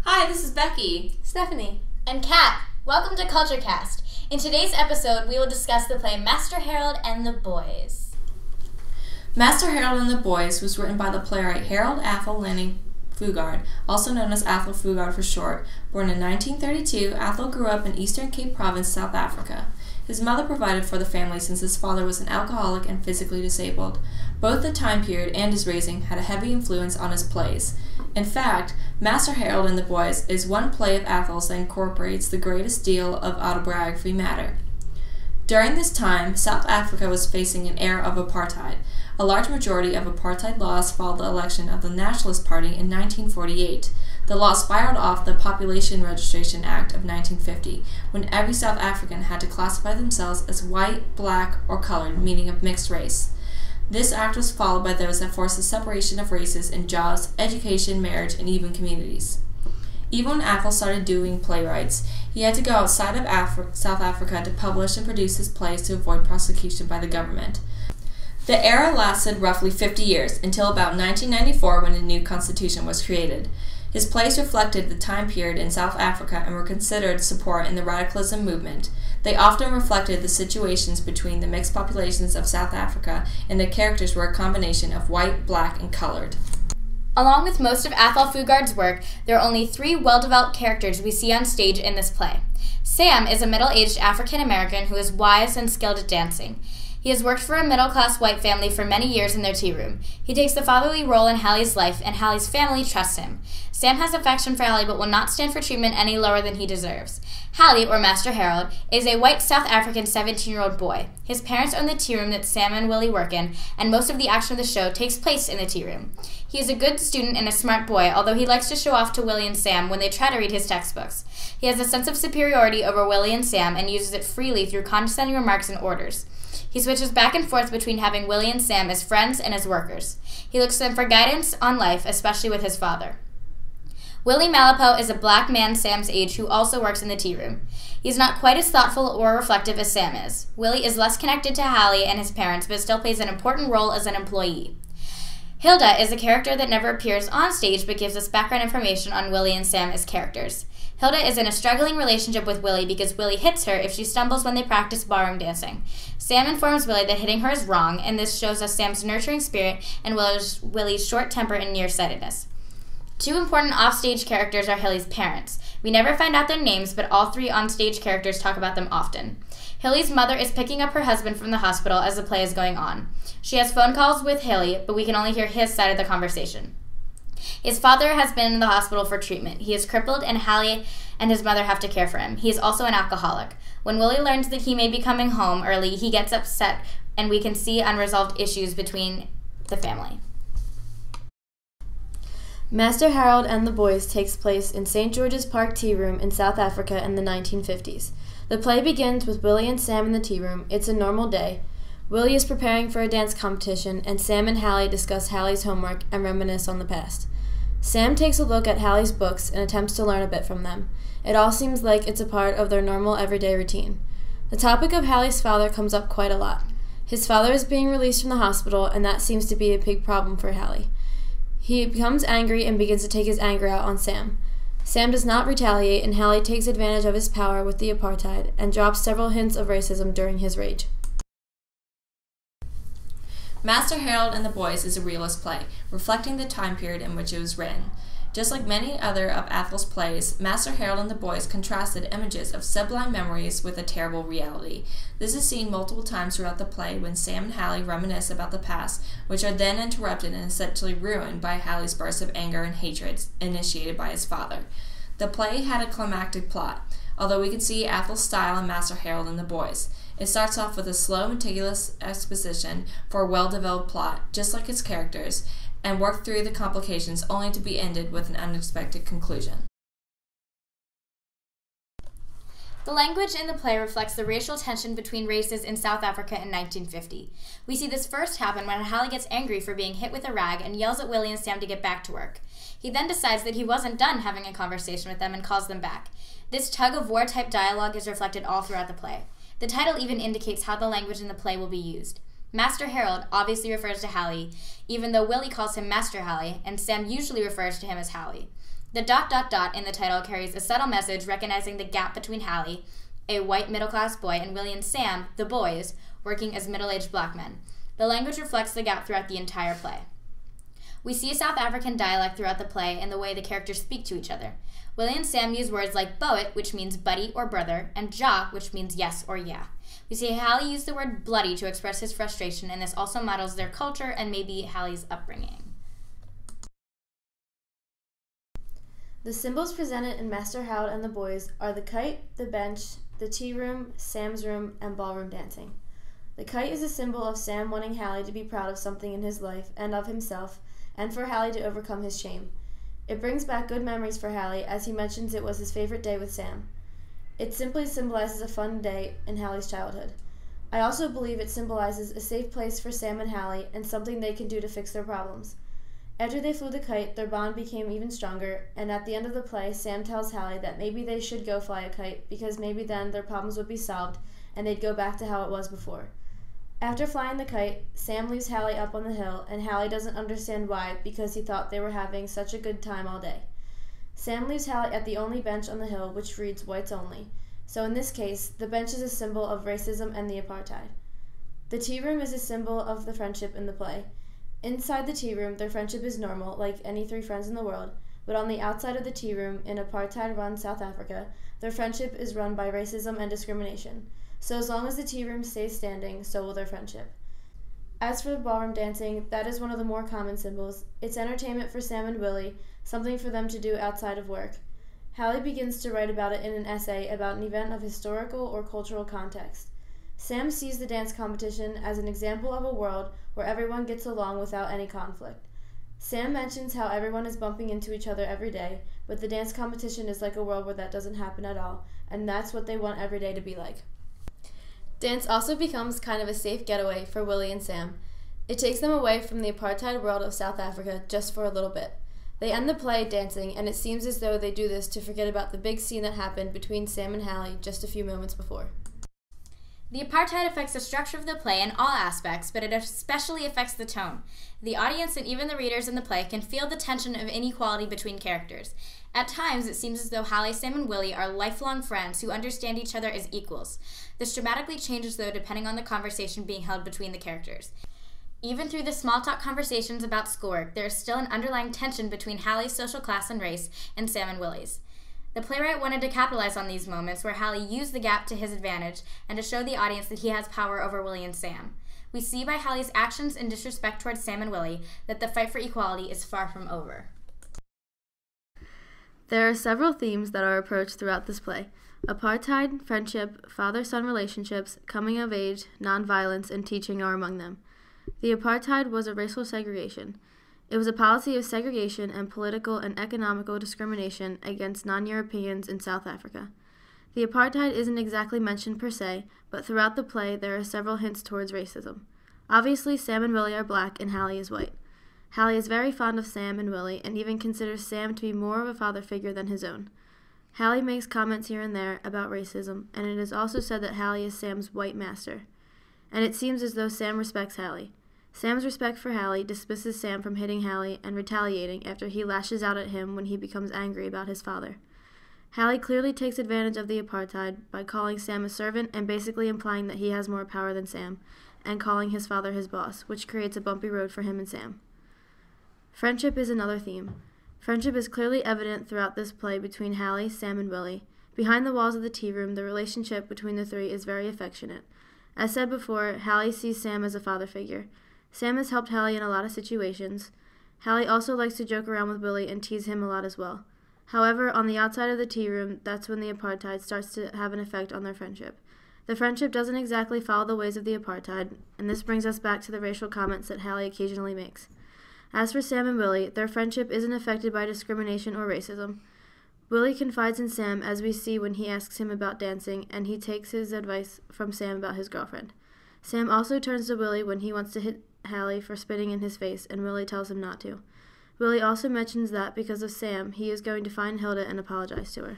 Hi, this is Becky. Stephanie. And Kat. Welcome to CultureCast. In today's episode, we will discuss the play Master Harold and the Boys. Master Harold and the Boys was written by the playwright Harold Athol Lanning Fugard, also known as Athol Fugard for short. Born in 1932, Athol grew up in Eastern Cape Province, South Africa. His mother provided for the family since his father was an alcoholic and physically disabled. Both the time period and his raising had a heavy influence on his plays. In fact, Master Harold and the Boys is one play of Athol's that incorporates the greatest deal of autobiography matter. During this time, South Africa was facing an era of apartheid. A large majority of apartheid laws followed the election of the Nationalist Party in 1948. The law spiraled off the Population Registration Act of 1950, when every South African had to classify themselves as white, black, or colored, meaning of mixed race. This act was followed by those that forced the separation of races in jobs, education, marriage, and even communities. Even when Athol started doing playwrights, he had to go outside of South Africa to publish and produce his plays to avoid prosecution by the government. The era lasted roughly 50 years, until about 1994 when a new constitution was created. His plays reflected the time period in South Africa and were considered support in the radicalism movement. They often reflected the situations between the mixed populations of South Africa, and the characters were a combination of white, black, and colored. Along with most of Athol Fugard's work, there are only 3 well-developed characters we see on stage in this play. Sam is a middle-aged African-American who is wise and skilled at dancing. He has worked for a middle-class white family for many years in their tea room. He takes the fatherly role in Hallie's life, and Hallie's family trusts him. Sam has affection for Hallie but will not stand for treatment any lower than he deserves. Hallie, or Master Harold, is a white South African 17-year-old boy. His parents own the tea room that Sam and Willie work in, and most of the action of the show takes place in the tea room. He is a good student and a smart boy, although he likes to show off to Willie and Sam when they try to read his textbooks. He has a sense of superiority over Willie and Sam and uses it freely through condescending remarks and orders. He switches back and forth between having Willie and Sam as friends and as workers. He looks to them for guidance on life, especially with his father. Willie Malapo is a black man Sam's age who also works in the tea room. He's not quite as thoughtful or reflective as Sam is. Willie is less connected to Hallie and his parents, but still plays an important role as an employee. Hilda is a character that never appears on stage but gives us background information on Willie and Sam as characters. Hilda is in a struggling relationship with Willie because Willie hits her if she stumbles when they practice ballroom dancing. Sam informs Willie that hitting her is wrong, and this shows us Sam's nurturing spirit and Willie's short temper and nearsightedness. 2 important offstage characters are Hillie's parents. We never find out their names, but all 3 onstage characters talk about them often. Hillie's mother is picking up her husband from the hospital as the play is going on. She has phone calls with Hillie, but we can only hear his side of the conversation. His father has been in the hospital for treatment. He is crippled, and Hallie and his mother have to care for him. He is also an alcoholic. When Willie learns that he may be coming home early, he gets upset, and we can see unresolved issues between the family. Master Harold and the Boys takes place in St. George's Park Tea Room in South Africa in the 1950s. The play begins with Willie and Sam in the tea room. It's a normal day. Willie is preparing for a dance competition, and Sam and Hallie discuss Hallie's homework and reminisce on the past. Sam takes a look at Hallie's books and attempts to learn a bit from them. It all seems like it's a part of their normal everyday routine. The topic of Hallie's father comes up quite a lot. His father is being released from the hospital, and that seems to be a big problem for Hallie. He becomes angry and begins to take his anger out on Sam. Sam does not retaliate, and Hallie takes advantage of his power with the apartheid and drops several hints of racism during his rage. Master Harold and the Boys is a realist play, reflecting the time period in which it was written. Just like many other of Athol's plays, Master Harold and the Boys contrasted images of sublime memories with a terrible reality. This is seen multiple times throughout the play when Sam and Hallie reminisce about the past, which are then interrupted and essentially ruined by Hallie's bursts of anger and hatred initiated by his father. The play had a climactic plot, although we can see Athol's style in Master Harold and the Boys. It starts off with a slow, meticulous exposition for a well-developed plot, just like its characters, and work through the complications only to be ended with an unexpected conclusion. The language in the play reflects the racial tension between races in South Africa in 1950. We see this first happen when Hallie gets angry for being hit with a rag and yells at Willie and Sam to get back to work. He then decides that he wasn't done having a conversation with them and calls them back. This tug-of-war type dialogue is reflected all throughout the play. The title even indicates how the language in the play will be used. Master Harold obviously refers to Hallie, even though Willie calls him Master Hallie, and Sam usually refers to him as Hallie. The ... in the title carries a subtle message recognizing the gap between Hallie, a white middle-class boy, and Willie and Sam, the boys, working as middle-aged black men. The language reflects the gap throughout the entire play. We see a South African dialect throughout the play in the way the characters speak to each other. Willie and Sam use words like boet, which means buddy or brother, and ja, which means yes or yeah. We see Hallie use the word bloody to express his frustration, and this also models their culture and maybe Hallie's upbringing. The symbols presented in Master Harold and the Boys are the kite, the bench, the tea room, Sam's room, and ballroom dancing. The kite is a symbol of Sam wanting Hallie to be proud of something in his life and of himself, and for Hallie to overcome his shame. It brings back good memories for Hallie, as he mentions it was his favorite day with Sam. It simply symbolizes a fun day in Hallie's childhood. I also believe it symbolizes a safe place for Sam and Hallie and something they can do to fix their problems. After they flew the kite, their bond became even stronger, and at the end of the play, Sam tells Hallie that maybe they should go fly a kite because maybe then their problems would be solved and they'd go back to how it was before. After flying the kite, Sam leaves Hallie up on the hill, and Hallie doesn't understand why because he thought they were having such a good time all day. Sam leaves Hallie at the only bench on the hill, which reads whites only. So in this case, the bench is a symbol of racism and the apartheid. The tea room is a symbol of the friendship in the play. Inside the tea room, their friendship is normal, like any three friends in the world, but on the outside of the tea room, in apartheid-run South Africa, their friendship is run by racism and discrimination. So as long as the tea room stays standing, so will their friendship. As for the ballroom dancing, that is one of the more common symbols. It's entertainment for Sam and Willie, something for them to do outside of work. Hallie begins to write about it in an essay about an event of historical or cultural context. Sam sees the dance competition as an example of a world where everyone gets along without any conflict. Sam mentions how everyone is bumping into each other every day, but the dance competition is like a world where that doesn't happen at all, and that's what they want every day to be like. Dance also becomes kind of a safe getaway for Willie and Sam. It takes them away from the apartheid world of South Africa just for a little bit. They end the play dancing, and it seems as though they do this to forget about the big scene that happened between Sam and Hallie just a few moments before. The apartheid affects the structure of the play in all aspects, but it especially affects the tone. The audience and even the readers in the play can feel the tension of inequality between characters. At times, it seems as though Hallie, Sam, and Willie are lifelong friends who understand each other as equals. This dramatically changes, though, depending on the conversation being held between the characters. Even through the small-talk conversations about schoolwork, there is still an underlying tension between Hallie's social class and race and Sam and Willie's. The playwright wanted to capitalize on these moments where Hallie used the gap to his advantage and to show the audience that he has power over Willie and Sam. We see by Hallie's actions and disrespect towards Sam and Willie that the fight for equality is far from over. There are several themes that are approached throughout this play: apartheid, friendship, father-son relationships, coming of age, nonviolence, and teaching are among them. The apartheid was a racial segregation. It was a policy of segregation and political and economical discrimination against non-Europeans in South Africa. The apartheid isn't exactly mentioned per se, but throughout the play there are several hints towards racism. Obviously, Sam and Willie are black and Hallie is white. Hallie is very fond of Sam and Willie and even considers Sam to be more of a father figure than his own. Hallie makes comments here and there about racism, and it is also said that Hallie is Sam's white master. And it seems as though Sam respects Hallie. Sam's respect for Hallie dismisses Sam from hitting Hallie and retaliating after he lashes out at him when he becomes angry about his father. Hallie clearly takes advantage of the apartheid by calling Sam a servant and basically implying that he has more power than Sam, and calling his father his boss, which creates a bumpy road for him and Sam. Friendship is another theme. Friendship is clearly evident throughout this play between Hallie, Sam, and Willie. Behind the walls of the tea room, the relationship between the three is very affectionate. As said before, Hallie sees Sam as a father figure. Sam has helped Hallie in a lot of situations. Hallie also likes to joke around with Willie and tease him a lot as well. However, on the outside of the tea room, that's when the apartheid starts to have an effect on their friendship. The friendship doesn't exactly follow the ways of the apartheid, and this brings us back to the racial comments that Hallie occasionally makes. As for Sam and Willie, their friendship isn't affected by discrimination or racism. Willie confides in Sam, as we see when he asks him about dancing, and he takes his advice from Sam about his girlfriend. Sam also turns to Willie when he wants to hit Hallie for spitting in his face, and Willie tells him not to. Willie also mentions that because of Sam, he is going to find Hilda and apologize to her.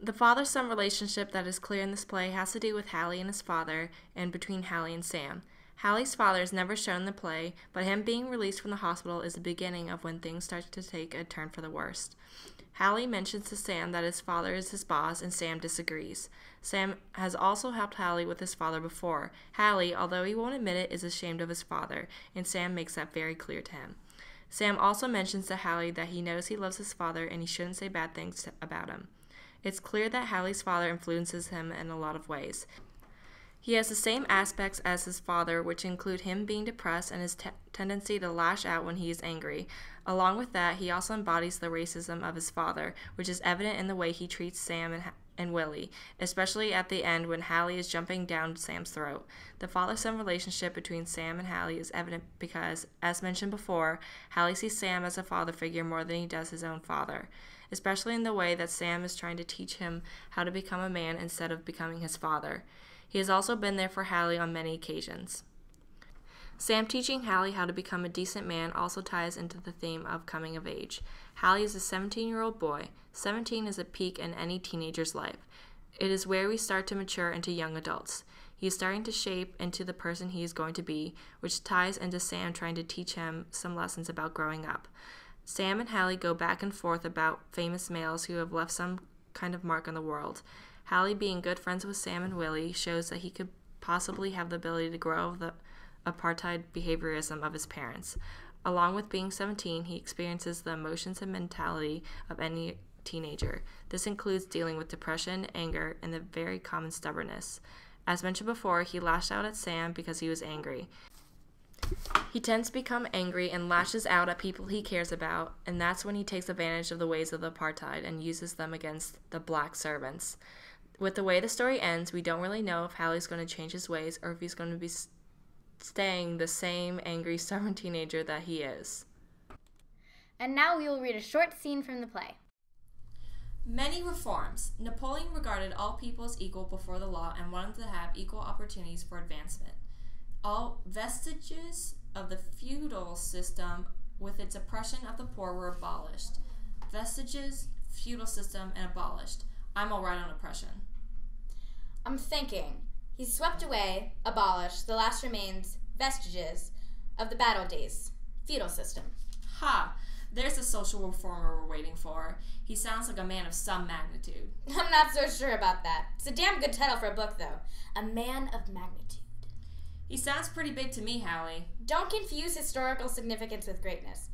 The father-son relationship that is clear in this play has to do with Hallie and his father and between Hallie and Sam. Hallie's father is never shown in the play, but him being released from the hospital is the beginning of when things start to take a turn for the worst. Hallie mentions to Sam that his father is his boss, and Sam disagrees. Sam has also helped Hallie with his father before. Hallie, although he won't admit it, is ashamed of his father, and Sam makes that very clear to him. Sam also mentions to Hallie that he knows he loves his father and he shouldn't say bad things about him. It's clear that Hallie's father influences him in a lot of ways. He has the same aspects as his father, which include him being depressed and his tendency to lash out when he is angry. Along with that, he also embodies the racism of his father, which is evident in the way he treats Sam and Willie, especially at the end when Hallie is jumping down Sam's throat. The father-son relationship between Sam and Hallie is evident because, as mentioned before, Hallie sees Sam as a father figure more than he does his own father, especially in the way that Sam is trying to teach him how to become a man instead of becoming his father. He has also been there for Hallie on many occasions. Sam teaching Hallie how to become a decent man also ties into the theme of coming of age. Hallie is a 17-year-old boy. 17 is a peak in any teenager's life. It is where we start to mature into young adults. He is starting to shape into the person he is going to be, which ties into Sam trying to teach him some lessons about growing up. Sam and Hallie go back and forth about famous males who have left some kind of mark on the world. Hallie being good friends with Sam and Willie shows that he could possibly have the ability to grow the apartheid behaviorism of his parents. Along with being 17, he experiences the emotions and mentality of any teenager. This includes dealing with depression, anger, and the very common stubbornness. As mentioned before, he lashed out at Sam because he was angry. He tends to become angry and lashes out at people he cares about, and that's when he takes advantage of the ways of the apartheid and uses them against the black servants. With the way the story ends, we don't really know if Hallie's going to change his ways or if he's going to be staying the same angry, stubborn teenager that he is. And now we will read a short scene from the play. Many reforms. Napoleon regarded all people as equal before the law and wanted to have equal opportunities for advancement. All vestiges of the feudal system with its oppression of the poor were abolished. Vestiges, feudal system, and abolished. I'm all right on oppression. I'm thinking. He swept away, abolished, the last remains, vestiges of the battle days. Feudal system. Ha! There's the social reformer we're waiting for. He sounds like a man of some magnitude. I'm not so sure about that. It's a damn good title for a book, though. A Man of Magnitude. He sounds pretty big to me, Hallie. Don't confuse historical significance with greatness.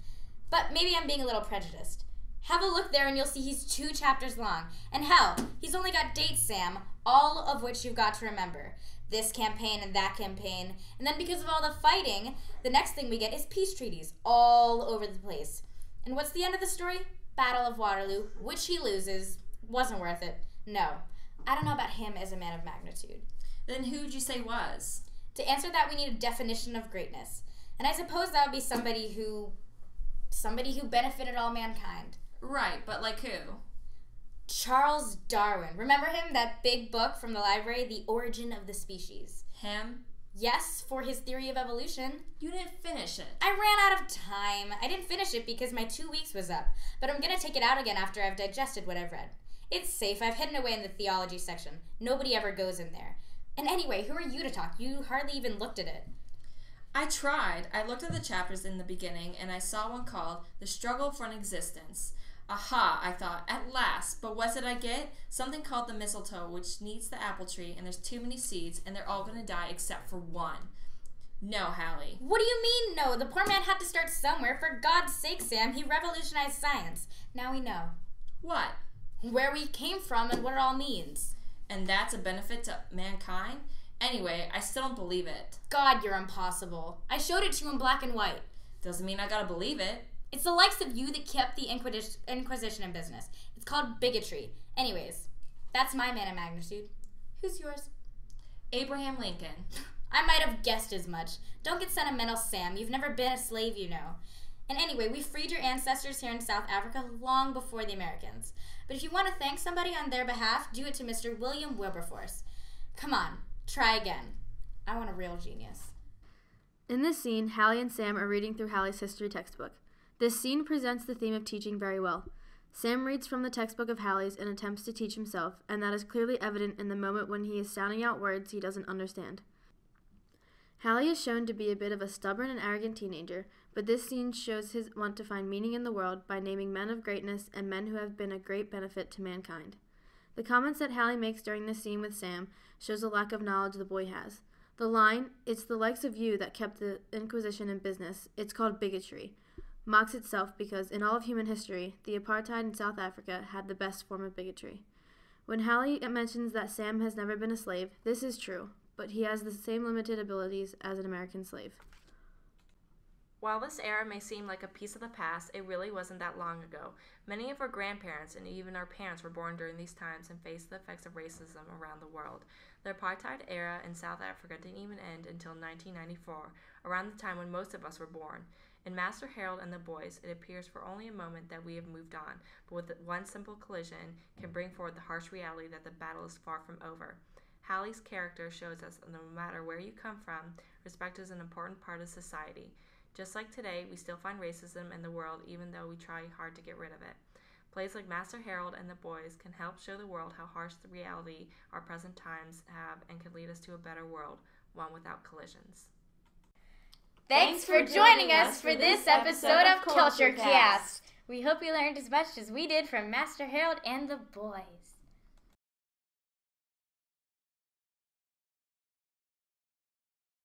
But maybe I'm being a little prejudiced. Have a look there and you'll see he's 2 chapters long. And hell, he's only got dates, Sam, all of which you've got to remember. This campaign and that campaign. And then because of all the fighting, the next thing we get is peace treaties all over the place. And what's the end of the story? Battle of Waterloo, which he loses. Wasn't worth it. No. I don't know about him as a man of magnitude. Then who'd you say was? To answer that, we need a definition of greatness. And I suppose that would be somebody who benefited all mankind. Right, but like who? Charles Darwin. Remember him? That big book from the library, The Origin of the Species. Him? Yes, for his theory of evolution. You didn't finish it. I ran out of time. I didn't finish it because my 2 weeks was up. But I'm going to take it out again after I've digested what I've read. It's safe. I've hidden away in the theology section. Nobody ever goes in there. And anyway, who are you to talk? You hardly even looked at it. I tried. I looked at the chapters in the beginning, and I saw one called The Struggle for an Existence. Aha, I thought, at last. But what did I get? Something called the mistletoe, which needs the apple tree, and there's too many seeds, and they're all going to die except for one. No, Hallie. What do you mean, no? The poor man had to start somewhere. For God's sake, Sam, he revolutionized science. Now we know. What? Where we came from and what it all means. And that's a benefit to mankind? Anyway, I still don't believe it. God, you're impossible. I showed it to you in black and white. Doesn't mean I gotta believe it. It's the likes of you that kept the Inquisition in business. It's called bigotry. Anyways, that's my man of magnitude. Who's yours? Abraham Lincoln. I might have guessed as much. Don't get sentimental, Sam. You've never been a slave, you know. And anyway, we freed your ancestors here in South Africa long before the Americans. But if you want to thank somebody on their behalf, do it to Mr. William Wilberforce. Come on, try again. I want a real genius. In this scene, Hallie and Sam are reading through Hallie's history textbook. This scene presents the theme of teaching very well. Sam reads from the textbook of Hallie's and attempts to teach himself, and that is clearly evident in the moment when he is sounding out words he doesn't understand. Hallie is shown to be a bit of a stubborn and arrogant teenager, but this scene shows his want to find meaning in the world by naming men of greatness and men who have been a great benefit to mankind. The comments that Hallie makes during this scene with Sam shows a lack of knowledge the boy has. The line, "It's the likes of you that kept the Inquisition in business, it's called bigotry," mocks itself because in all of human history, the apartheid in South Africa had the best form of bigotry. When Hallie mentions that Sam has never been a slave, this is true, but he has the same limited abilities as an American slave. While this era may seem like a piece of the past, it really wasn't that long ago. Many of our grandparents and even our parents were born during these times and faced the effects of racism around the world. The apartheid era in South Africa didn't even end until 1994, around the time when most of us were born. In Master Harold and the Boys, it appears for only a moment that we have moved on, but with one simple collision can bring forward the harsh reality that the battle is far from over. Hallie's character shows us that no matter where you come from, respect is an important part of society. Just like today, we still find racism in the world even though we try hard to get rid of it. Plays like Master Harold and the Boys can help show the world how harsh the reality our present times have and can lead us to a better world, one without collisions. Thanks for joining us for this episode of Culture Cast. We hope you learned as much as we did from Master Harold and the Boys.